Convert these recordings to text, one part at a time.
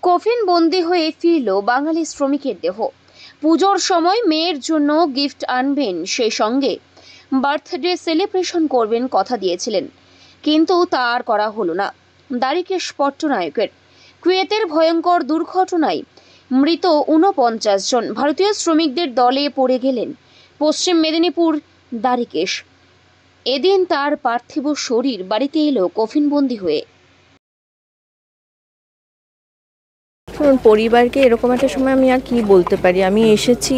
Coffin বন্দি হয়ে ফিরল বাঙালি শ্রমিকের দেহ। পুজোর সময় মেয়ের জন্য গিফট আনবেন, সেই সঙ্গে বার্থডে সেলিব্রেশন করবেন কথা দিয়েছিলেন, কিন্তু তা আর করা হলো না। দাড়িকেশ পট্টনায়কের কুয়েতের ভয়ঙ্কর দুর্ঘটনায় মৃত ৪৯ জন ভারতীয় শ্রমিকদের দলে পড়ে গেলেন পশ্চিম মেদিনীপুর দাড়িকেশ। এদিন তার পার্থিব শরীর বাড়িতে এলো কফিনবন্দি হয়ে। পরিবারকে এরকম একটা সময় আমি আর কি বলতে পারি। আমি এসেছি,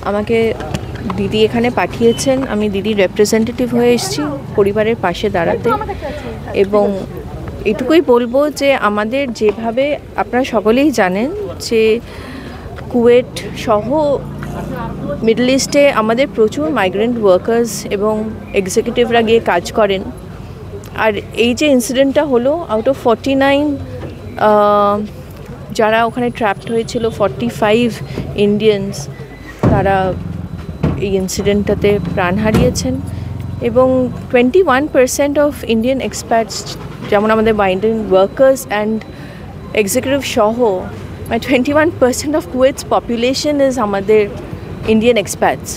আমাকে দিদি এখানে পাঠিয়েছেন, আমি দিদির রিপ্রেজেন্টেটিভ হয়ে এসেছি পরিবারের পাশে দাঁড়াতে। এবং এটুকুই বলবো যে আমাদের যেভাবে আপনারা সকলেই জানেন যে কুয়েট সহ মিডল ইস্টে আমাদের প্রচুর মাইগ্রেন্ট ওয়ার্কার্স এবং এক্সিকিউটিভরা গিয়ে কাজ করেন। আর এই যে ইনসিডেন্টটা হলো, আউট অফ 49 যারা ওখানে ট্র্যাপড হয়েছিল, 45 ইন্ডিয়ানস তারা এই ইনসিডেন্টটাতে প্রাণ হারিয়েছেন। এবং 21% অফ ইন্ডিয়ান এক্সপ্যাটস, যেমন আমাদের মাইগ্রেন্ট ওয়ার্কার্স অ্যান্ড এক্সিকিউটিভ সহ 21% অফ কুয়েটস পপুলেশন ইজ আমাদের ইন্ডিয়ান এক্সপ্যাটস।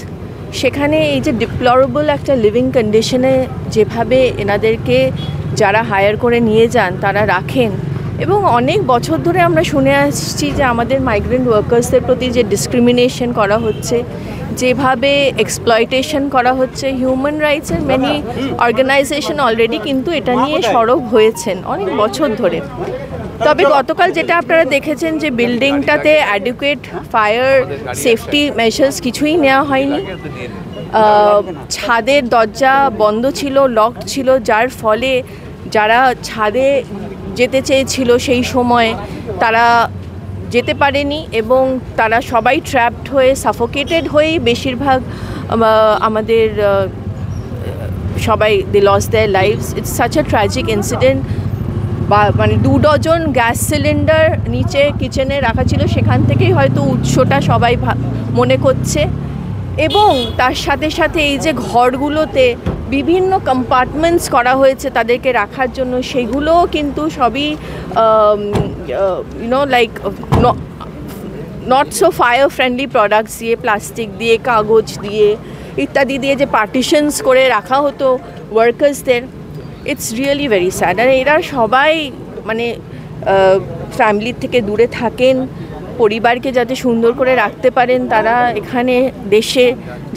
সেখানে এই যে ডিপ্লোরেবল একটা লিভিং কন্ডিশনে যেভাবে এনাদেরকে যারা হায়ার করে নিয়ে যান তারা রাখেন, এবং অনেক বছর ধরে আমরা শুনে আসছি যে আমাদের মাইগ্রেন্ট ওয়ার্কার্সদের প্রতি যে ডিসক্রিমিনেশন করা হচ্ছে, যেভাবে এক্সপ্লয়টেশন করা হচ্ছে। হিউম্যান রাইটসের মেনি অর্গানাইজেশন অলরেডি কিন্তু এটা নিয়ে সরব হয়েছেন অনেক বছর ধরে। তবে গতকাল যেটা আপনারা দেখেছেন যে বিল্ডিংটাতে অ্যাডিকুয়েট ফায়ার সেফটি মেজার্স কিছুই নেওয়া হয়নি। ছাদের দরজা বন্ধ ছিল, লকড ছিল, যার ফলে যারা ছাদে যেতে চেয়েছিল সেই সময় তারা যেতে পারেনি, এবং তারা সবাই ট্র্যাপড হয়ে সাফোকেটেড হয়েই বেশিরভাগ আমাদের সবাই they lost their lives. It's such a tragic incident. বা মানে 2 ডজন গ্যাস সিলিন্ডার নিচে কিচেনে রাখা ছিল, সেখান থেকেই হয়তো উৎসটা সবাই মনে করছে। এবং তার সাথে সাথে এই যে ঘরগুলোতে বিভিন্ন কম্পার্টমেন্টস করা হয়েছে তাদেরকে রাখার জন্য, সেগুলোও কিন্তু সবই like not so fire friendly products দিয়ে, প্লাস্টিক দিয়ে, কাগজ দিয়ে ইত্যাদি দিয়ে যে পার্টিশনস করে রাখা হতো ওয়ার্কার্সদের। It's really very sad. আর এরা সবাই মানে ফ্যামিলির থেকে দূরে থাকেন, পরিবারকে যাতে সুন্দর করে রাখতে পারেন তারা এখানে দেশে,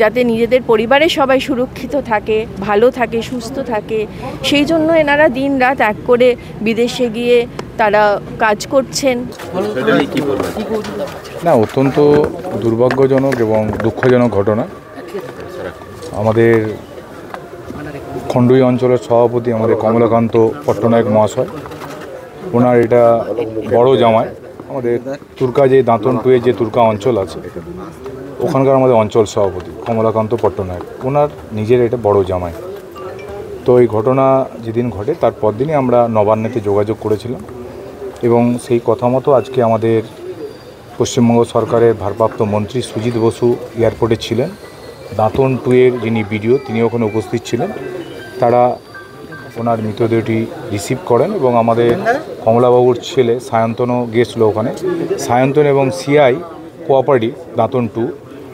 যাতে নিজেদের পরিবারের সবাই সুরক্ষিত থাকে, ভালো থাকে, সুস্থ থাকে, সেই জন্য এনারা দিন রাত এক করে বিদেশে গিয়ে তারা কাজ করছেন। না, অত্যন্ত দুর্ভাগ্যজনক এবং দুঃখজনক ঘটনা। আমাদের খণ্ডুই অঞ্চলের সভাপতি আমাদের কমলাকান্ত পট্টনায়ক মহাশয়, ওনার এটা বড় জামাই। আমাদের তুর্কা যে দাঁতন টুয়ে যে তুর্কা অঞ্চল আছে ওখানকার আমাদের অঞ্চল সভাপতি কমলাকান্ত পট্টনায়ক, ওনার নিজের এটা বড় জামাই। তো এই ঘটনা যেদিন ঘটে তার পরদিনই আমরা নবান্নেতে যোগাযোগ করেছিলাম, এবং সেই কথা মতো আজকে আমাদের পশ্চিমবঙ্গ সরকারের ভারপ্রাপ্ত মন্ত্রী সুজিত বসু এয়ারপোর্টে ছিলেন। দাঁতন টুয়ের যিনি বিডিও তিনি ওখানে উপস্থিত ছিলেন। তারা ওনার মৃতদেহটি রিসিভ করেন, এবং আমাদের কমলাবাবুর ছেলে সায়ন্তনও গেছিল ওখানে। সায়ন্তন এবং সিআই কোঅপারেটিভ দাঁতন টু,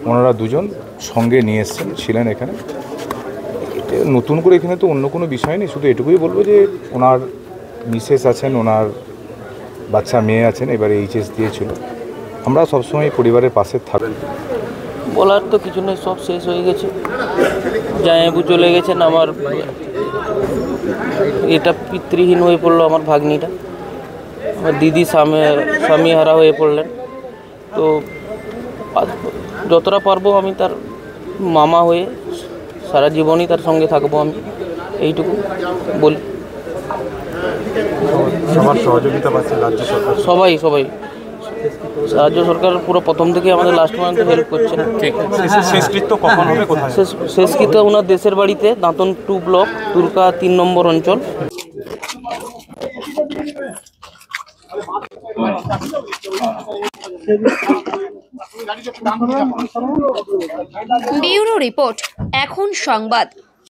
ওনারা দুজন সঙ্গে নিয়ে ছিলেন এখানে। নতুন করে এখানে তো অন্য কোনো বিষয় নেই, শুধু এটুকুই বলবো যে ওনার মিসেস আছেন, ওনার বাচ্চা মেয়ে আছেন, এবারে এইচএস দিয়েছিল। আমরা সবসময় পরিবারের পাশে থাকি। বলার তো কিছু নেই, সব শেষ হয়ে গেছে। জামাইবাবু চলে গেছেন, আমার এটা পিতৃহীন হয়ে পড়লো আমার ভাগ্নিটা। আমার দিদি স্বামী হারা হয়ে পড়লেন। তো যতটা পারবো আমি তার মামা হয়ে সারা জীবনই তার সঙ্গে থাকবো, আমি এইটুকু বলি। সবাই রাজ্য সরকার পুরো প্রথম থেকে আমাদের লাস্ট পর্যন্ত হেল্প করছেন। শেষকৃত্য ওনার দেশের বাড়িতে, দাঁতন 2 ব্লক, তুর্কা 3 নম্বর অঞ্চল। ব্যুরো রিপোর্ট, এখন সংবাদ।